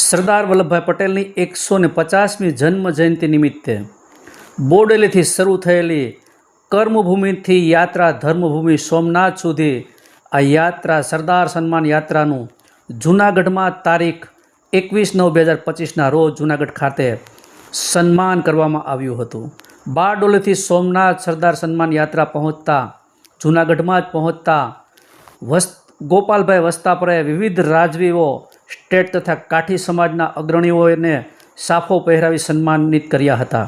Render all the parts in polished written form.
સરદાર વલ્લભભાઈ પટેલની 150મી જન્મ જયંતિ નિમિત્તે બોડેલીથી શરૂ થયેલી કર્મભૂમિથી યાત્રા ધર્મભૂમિ સોમનાથ સુધી આ યાત્રા સરદાર સન્માન યાત્રાનું જૂનાગઢમાં તારીખ 21/9/2025ના રોજ જૂનાગઢ ખાતે સન્માન કરવામાં આવ્યું હતું। બારડોલીથી સોમનાથ સરદાર સન્માન યાત્રા પહોંચતા જૂનાગઢમાં જ પહોંચતા ગોપાલભાઈ વસ્તાપરાએ વિવિધ રાજવીઓ સ્ટેટ તથા કાઠી સમાજના અગ્રણીઓને સાફો પહેરાવી સન્માનિત કર્યા હતા।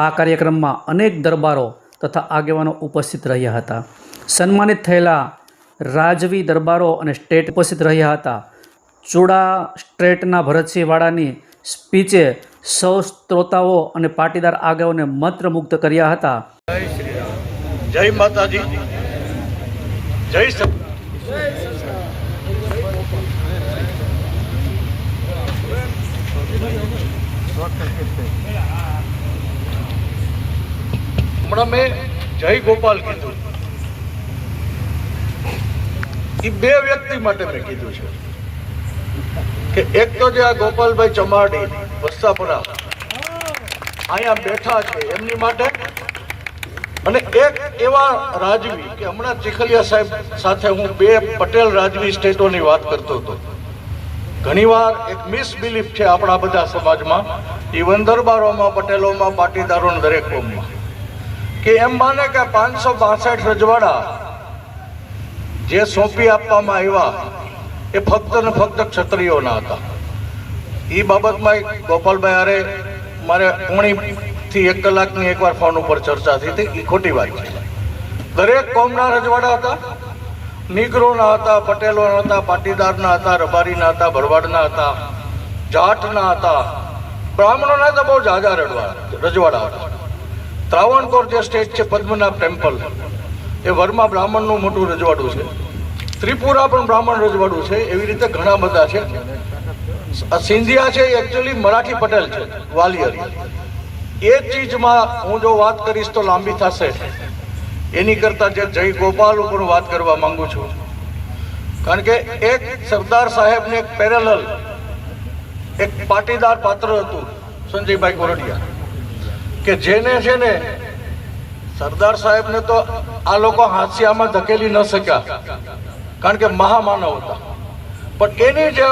આ કાર્યક્રમમાં અનેક દરબારો તથા આગેવાનો ઉપસ્થિત રહ્યા હતા। સન્માનિત થયેલા રાજવી દરબારો અને સ્ટેટ ઉપસ્થિત રહ્યા હતા। ચૂડા સ્ટેટના ભરતસિંહ વાળાની સ્પીચે સૌ શ્રોતાઓ અને પાટીદાર આગેવાનોને મંત્રમુગ્ધ કર્યા હતા। જય માતાજી, જય હમણાં મેં જય ગોપાલ કીધું, એ બે વ્યક્તિ માટે મેં કીધું છે કે એક તો જે આ ગોપાલભાઈ ચમાડી વસ્તાપરા અહીંયા બેઠા છે એમની માટે, અને એક એવા રાજવી કે હમણાં ચીખલિયા સાહેબ સાથે હું બે પટેલ રાજવી સ્ટેટોની વાત કરતો હતો। ઘણીવાર એક મિસબિલીફ છે આપણા બધા સમાજમાં, ઇવન દરબારોમાં, પટેલોમાં, પાટીદારોના દરેક કોમમાં, કે એમ માને કે 562 રજવાડા જે સોંપી આપવામાં આવ્યા એ ફક્ત ને ફક્ત ક્ષત્રિયોના હતા। એ બાબતમાં ગોપાલભાઈ અરે મારે પોણીથી 1 કલાકની એકવાર ફોન ઉપર ચર્ચા થઈ હતી, એ ખોટી વાત છે। દરેક કોમના રજવાડા હતા, નીગ્રોના હતા, પટેલોના હતા, પાટીદારના હતા, રબારીના હતા, ભરવાડના હતા, જાટના હતા, બ્રાહ્મણોના તો બહુ જાજા રજવાડા હતા। ત્રાવણકોર જે સ્ટેટ છે, પદ્મનાભ ટેમ્પલ, એ વર્મા બ્રાહ્મણનું મોટું રજવાડું છે। ત્રિપુરા પણ બ્રાહ્મણ રજવાડું છે। એવી રીતે ઘણા બધા છે। સિંધિયા છે એ એકચ્યુઅલી મરાઠી પટેલ છે, વાલિયર। એ ચીજમાં હું જો વાત કરીશ તો લાંબી થશે, એની કરતાં જે જય ગોપાલ ઉપર વાત કરવા માંગુ છું, કારણ કે એક સરદાર સાહેબને એક પેરેલલ એક પાટીદાર પાત્ર હતું સંજયભાઈ કોરડિયા, કે જેને છે ને સરદાર સાહેબને તો આ લોકો હાંસિયામાં ધકેલી ન શક્યા, કારણ કે મહામાનવ હતા, પણ એની જે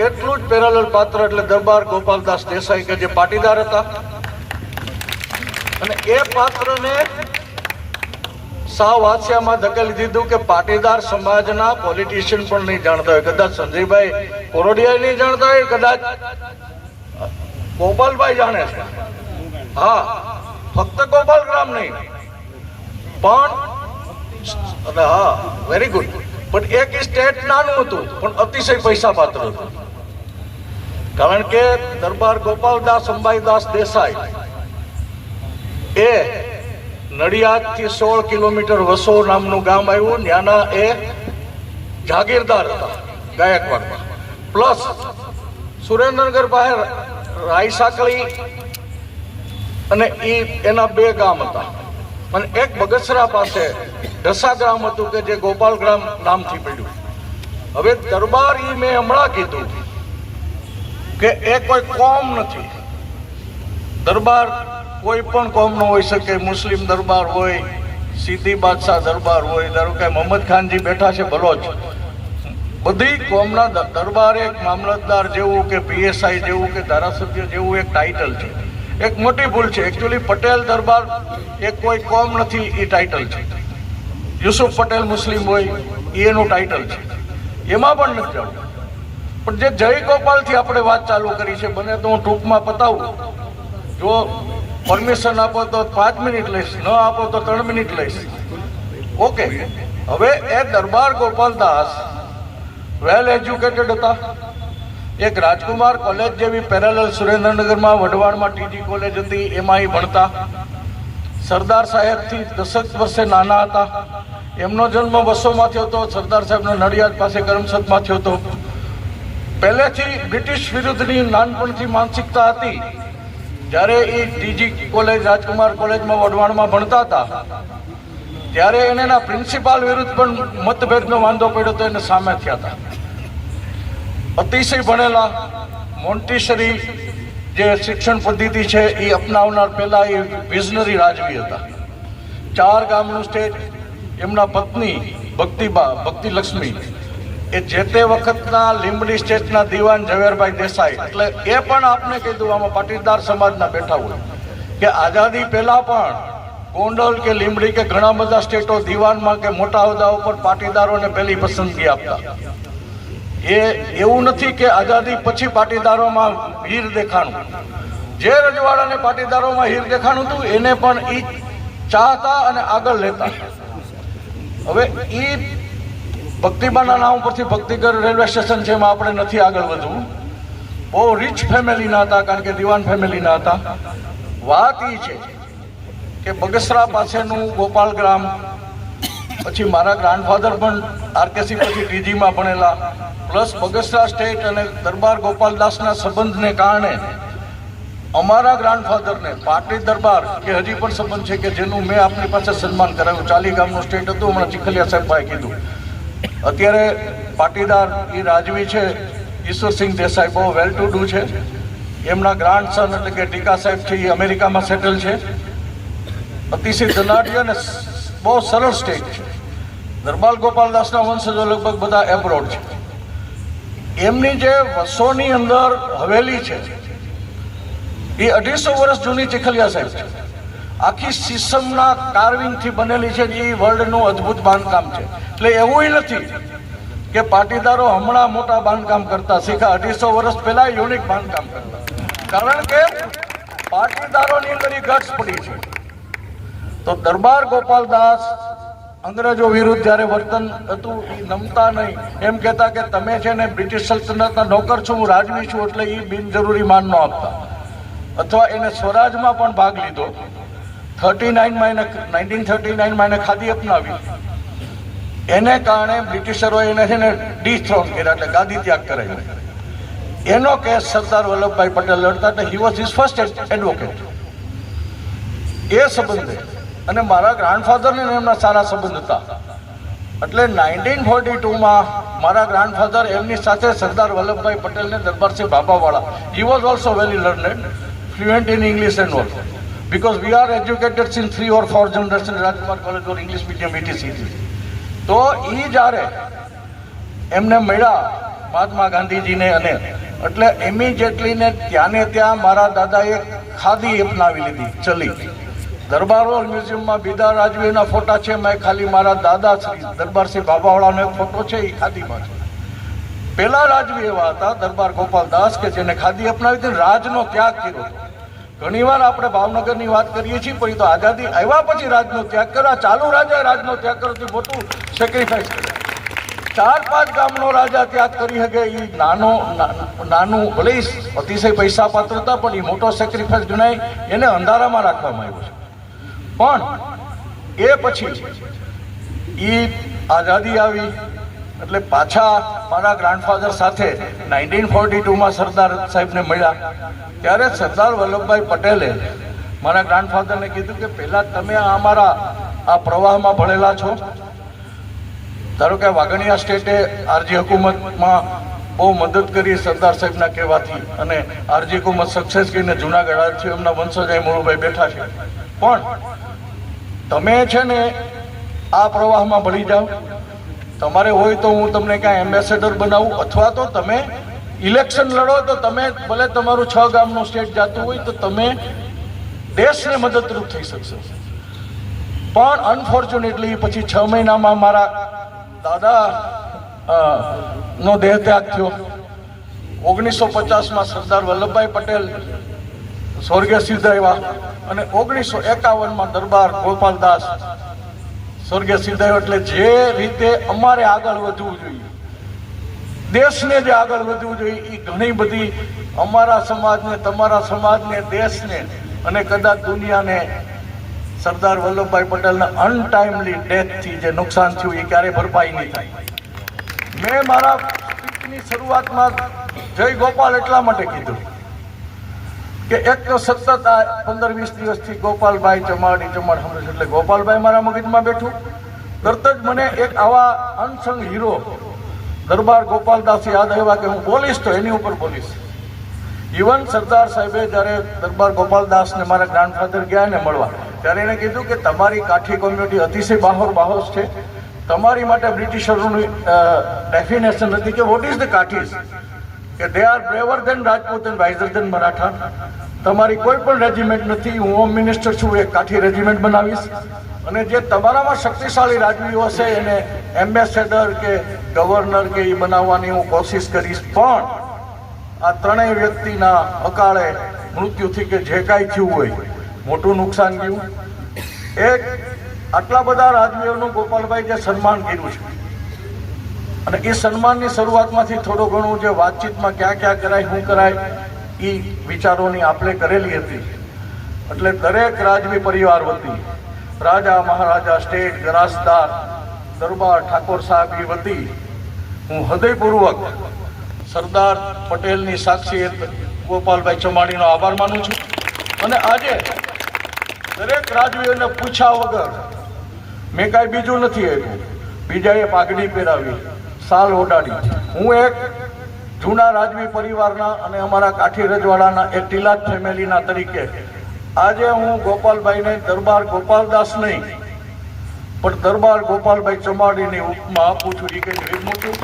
એટલું જ પેરેલલ પાત્ર એટલે દરબાર ગોપાલદાસ દેસાઈ, કે જે પાટીદાર હતા, અને એ પાત્રને સાવ હાંસિયામાં ધકેલી દીધું કે પાટીદાર સમાજના પોલિટિશિયન પણ નહીં જાણતા હોય, કદાચ સંજયભાઈ કોરડિયા નહીં જાણતા હોય, કદાચ ગોપાલભાઈ જાણે છે, હા, ફક્ત ગોપાલગ્રામ નહીં પણ, હા, વેરી ગુડ, પણ એક સ્ટેટ નાનું હતું પણ અતિશય પૈસા પાત્ર હતું, કારણ કે દરબાર ગોપાલદાસ અંબાઈદાસ દેસાઈ એ નડિયાદથી 16 કિલોમીટર વસો નામનું ગામ આવ્યું, ત્યાંના એ જાગીરદાર હતા ગાયકવાડમાં, પ્લસ સુરેન્દ્રનગર બહાર રાઈ સાંકળી અને એના 2 ગામ હતા, અને એક બગસરા પાસે ઢસા ગ્રામ હતું કે જે ગોપાલ ગ્રામ નામથી પડ્યું। હવે દરબાર મેં હમણાં કીધું કે એ કોઈ કોમ નથી, દરબાર કોઈ પણ કોમનો હોઈ શકે, મુસ્લિમ દરબાર હોય, સીધી બાદશાહ દરબાર હોય, ધારો કે મોહમ્મદ ખાનજી બેઠા છે બલોચ, બધી કોમના દરબાર એક મામલતદાર જેવું કે પીએસઆઈ જેવું કે ધારાસભ્ય જેવું એક ટાઇટલ છે। એક મોટી ભૂલ છે, એકચ્યુઅલી પટેલ દરબાર એ કોઈ કોમ નથી, એ ટાઇટલ છે। યુસુફ પટેલ મુસ્લિમ હોય એનું ટાઇટલ છે, એમાં પણ નથી જવું। પણ જે જય ગોપાલથી આપણે વાત ચાલુ કરી છે, બને તો હું ટૂંકમાં પતાવું, જો પરમિશન આપો તો 5 મિનિટ લઈશ, ન આપો તો 3 મિનિટ લઈશ, ઓકે। હવે એ દરબાર ગોપાલદાસ વેલ એજ્યુકેટેડ હતા, એક રાજકુમાર કોલેજ જેવી પેરેલલ સુરેન્દ્રનગરમાં વઢવાડમાં ટીજી કોલેજ હતી, એમાં એ ભણતા। સરદાર સાહેબથી 10 વર્ષે નાના હતા, એમનો જન્મ વસોમાં થયો હતો, સરદાર સાહેબનો નડિયાદ પાસે કરમસદમાં થયો હતો। પહેલેથી બ્રિટિશ વિરુદ્ધની નાનપણથી માનસિકતા હતી। જ્યારે એ ટીજી કોલેજ રાજકુમાર કોલેજમાં વઢવાણમાં ભણતા હતા, ત્યારે એના પ્રિન્સિપાલ વિરુદ્ધ પણ મતભેદનો વાંધો પડ્યો હતો, એને સામે થયા હતા। અતિશય ભણેલા, મોન્ટેસરી જે શિક્ષણ પદ્ધતિ છે એ અપનાવનાર પહેલા એ વિઝનરી રાજવી હતા. 4 ગામનું સ્ટેટ, એમના પત્ની ભક્તિ લક્ષ્મી એ જે તે વખતના લીંબડી સ્ટેટના દીવાન ઝવેરભાઈ દેસાઈ, એટલે એ પણ આપને કીધું આમાં પાટીદાર સમાજના બેઠા હોય કે આઝાદી પહેલા પણ ગોંડલ કે લીંબડી કે ઘણા બધા સ્ટેટો દીવાનમાં કે મોટા હોદ્દા ઉપર પાટીદારોને પહેલી પસંદગી આપતા. એ એવું નથી કે આઝાદી પછી પાટીદારોમાં હીર દેખાણું. જે રજવાડાને પાટીદારોમાં હીર દેખાણું હતું એને પણ એ ચાહતા અને આગળ લેતા. હવે એ ભક્તિબાના નામ પરથી ભક્તિગર રેલવે સ્ટેશન છે, એમાં આપણે નથી આગળ વધવું. બહુ રીચ ફેમિલીના હતા, કારણ કે દીવાન ફેમિલીના હતા. વાત એ છે કે બગસરા પાસેનું ગોપાલ ગ્રામ, પછી મારા ગ્રાન્ડફાધર પણ આરકેસી પછી ટીજીમાં ભણેલા, પ્લસ બગસરા સ્ટેટ અને દરબાર ગોપાલદાસના સંબંધને કારણે અમારા ગ્રાન્ડફાધરને પાટડી દરબાર કે હજી પણ સંબંધ છે કે જેનું મેં આપની પાસે સન્માન કરાવ્યું. 40 ગામનું સ્ટેટ હતું, હમણાં ચીખલિયા સાહેબભાઈ કીધું. અત્યારે પાટીદાર એ રાજવી છે ઈશ્વરસિંહ દેસાઈ, બહુ વેલ ટુ ડુ છે. એમના ગ્રાન્ડસન એટલે કે ટીકા સાહેબ છે એ અમેરિકામાં સેટલ છે. અતિશય ધનાઢ્ય અને બહુ સરળ સ્ટેટ છે. દરબાર ગોપાલદાસના વંશજો લગભગ બધા એબ્રોડ છે. એમની જે વર્ષોની અંદર હવેલી છે એ 250 વર્ષ જૂની ચીખલિયા સાહેબ છે. આખી સીસમના કાર્વિંગથી બનેલી છે. એ વર્લ્ડનું અદ્ભુત બાંધકામ છે. એટલે એવું નથી કે પાટીદારો હમણાં મોટા બાંધકામ કરતા શીખા, 250 વર્ષ પહેલા યુનિક બાંધકામ કરતા. કારણ કે પાટીદારોની અંદર એ ગટ્સ પડી છે. તો દરબાર ગોપાલદાસ અંગ્રેજો વિરુદ્ધ જ્યારે વર્તન હતું એ નમતા નહીં, એમ કહેતા કે તમે છે ને બ્રિટિશ સલ્તનતના નોકર છો, હું રાજવી છું, એટલે એ બિનજરૂરી માન ન આપતા. અથવા એને સ્વરાજમાં પણ ભાગ લીધો. 1939માં એને ખાદી અપનાવી. એને કારણે બ્રિટિશરોએ એને છે ને ડિથ્રોન કર્યા, એટલે ગાદી ત્યાગ કરાવી. એનો કેસ સરદાર વલ્લભભાઈ પટેલ લડતા, એટલે he was his first advocate. એ સંબંધે અને મારા ગ્રાન્ડફાધરને એમના સારા સંબંધ હતા. એટલે 1942માં મારા ગ્રાન્ડફાધર એમની સાથે સરદાર વલ્લભભાઈ પટેલને Darbarsinh Babavala, he was also very learned, fluent in English and all, because we are educated since 3 or 4 generation Rajkumar college or English medium etc. તો એ જ્યારે એમને મળ્યા મહાત્મા ગાંધીજીને, અને એટલે ઇમિડિયેટલીને ત્યાંને ત્યાં મારા દાદાએ ખાદી અપનાવી લીધી, ચલી. દરબાર હોલ મ્યુઝિયમમાં બીજા રાજવીના ફોટા છે, મેં ખાલી મારા દાદા શ્રી દરબારસિંહ બાબાવાળાનો એક ફોટો છે, એ ખાદીમાં છે. પહેલા રાજવી એવા હતા દરબાર ગોપાલદાસ કે જેને ખાદી અપનાવી હતી, રાજનો ત્યાગ કર્યો. ઘણીવાર આપણે ભાવનગરની વાત કરીએ છીએ, પણ એ તો આઝાદી આવ્યા પછી રાજનો ત્યાગ કર્યો. ચાલુ રાજાએ રાજનો ત્યાગ કર્યો, મોટું સેક્રિફાઈસ કર્યું. 4-5 ગામનો રાજા ત્યાગ કરી શકે એ નાનું ભલે અતિશય પૈસા પાત્ર હતા, પણ એ મોટો સેક્રિફાઈસ ગણાય. એને અંધારામાં રાખવામાં આવ્યો છે. પણ એ પછી એ આઝાદી આવી એટલે પાછા મારા ગ્રાન્ડફાધર સાથે 1942માં સરદાર સાહેબને મળ્યા. ત્યારે સરદાર વલ્લભભાઈ પટેલે મારા ગ્રાન્ડફાધરને કીધું કે પહેલાં તમે અમારા આ પ્રવાહમાં ભળેલા છો. ધારો કે વાગણિયા સ્ટેટે આરજી હુકુમતમાં બહુ મદદ કરી સરદાર સાહેબના કહેવાથી, અને આરજી હુકુમત સક્સેસ કરીને જુનાગઢ આવ્યો, એમના વંશજ મોળુભાઈ બેઠા છે. પણ તમે છે ને આ પ્રવાહમાં ભળી જાઓ, તમારે હોય તો હું તમને કાંઈ એમ્બેસેડર બનાવું, અથવા તો તમે ઇલેક્શન લડો, તો તમે ભલે તમારું 6 ગામનું સ્ટેટ જતું હોય તો તમે દેશને મદદરૂપ થઈ શકશો. પણ અનફોર્ચ્યુનેટલી પછી 6 મહિનામાં મારા દાદા નો દેહ ત્યાગ થયો. 1950માં સરદાર વલ્લભભાઈ પટેલ સ્વર્ગે સિધાવ્યા, અને 1951માં દરબાર ગોપાલદાસ સ્વર્ગે સિધાવ્યો. એટલે જે રીતે અમારે આગળ વધવું જોઈએ, દેશને જે આગળ વધવું જોઈએ, એ ઘણી બધી અમારા સમાજને, તમારા સમાજને, દેશને અને કદાચ દુનિયાને સરદાર વલ્લભભાઈ પટેલના અનટાઈમલી ડેથથી જે નુકસાન થયું એ ક્યારેય ભરપાઈ નહીં થાય. મેં મારા સ્પીચની શરૂઆતમાં જય ગોપાલ એટલા માટે કીધું કે એક તો સતત આ 15-20 દિવસથી ગોપાલભાઈ ચમાડ હમણાં, એટલે ગોપાલભાઈ મારા મગજમાં બેઠું. તરત જ મને એક આવા અનસંગ હીરો દરબાર ગોપાલદાસ યાદ આવ્યા કે હું બોલીશ તો એની ઉપર બોલીશ. ઇવન સરદાર સાહેબે જ્યારે દરબાર ગોપાલદાસને મારા ગ્રાન્ડફાધર ગયા ને મળવા, ત્યારે એને કીધું કે તમારી કાઠી કોમ્યુનિટી અતિશય બાહોશ છે. તમારી માટે બ્રિટિશરોની ડેફિનેશન હતી કે વોટ ઇઝ ધ કાઠીઝ, કે they are braver than Rajput and wiser than Maratha. તમારી કોઈ પણ રેજિમેન્ટ નથી, હું હોમ મિનિસ્ટર છું, એક કાઠી રેજિમેન્ટ બનાવીશ, અને જે તમારામાં શક્તિશાળી રાજવીઓ હશે એને એમ્બેસેડર કે ગવર્નર કે એ બનાવવાની હું કોશિશ કરીશ. પણ આ ત્રણેય વ્યક્તિના અકાળે મૃત્યુથી કે જે કાંઈ થયું હોય, મોટું નુકસાન ગયું. એક આટલા બધા રાજવીઓનું ગોપાલભાઈ જે સન્માન કર્યું છે, અને એ સન્માનની શરૂઆતમાંથી થોડું ઘણું જે વાતચીતમાં ક્યાં ક્યાં કરાય, શું કરાય, એ વિચારોની આપણે કરેલી હતી. એટલે દરેક રાજવી પરિવાર વતી, રાજા મહારાજા, સ્ટેટ, ગરાસદાર, દરબાર, ઠાકોર સાહેબ એ વતી હું હૃદયપૂર્વક સરદાર પટેલની સાક્ષી ગોપાલભાઈ ચમાણીનો આભાર માનું છું. અને આજે દરેક રાજવીઓને પૂછ્યા વગર મેં કાંઈ બીજું નથી આપ્યું. બીજાએ પાઘડી પહેરાવી, શાલ ઓડાડી. હું એક જૂના રાજવી પરિવારના અને અમારા કાઠી રજવાડાના એક તિલાક ફેમિલીના તરીકે આજે હું ગોપાલભાઈને દરબાર ગોપાલદાસ નહીં પણ દરબાર ગોપાલભાઈ ચમાડીની ઉપમા આપું છું. એ કંઈ વિરમું છું.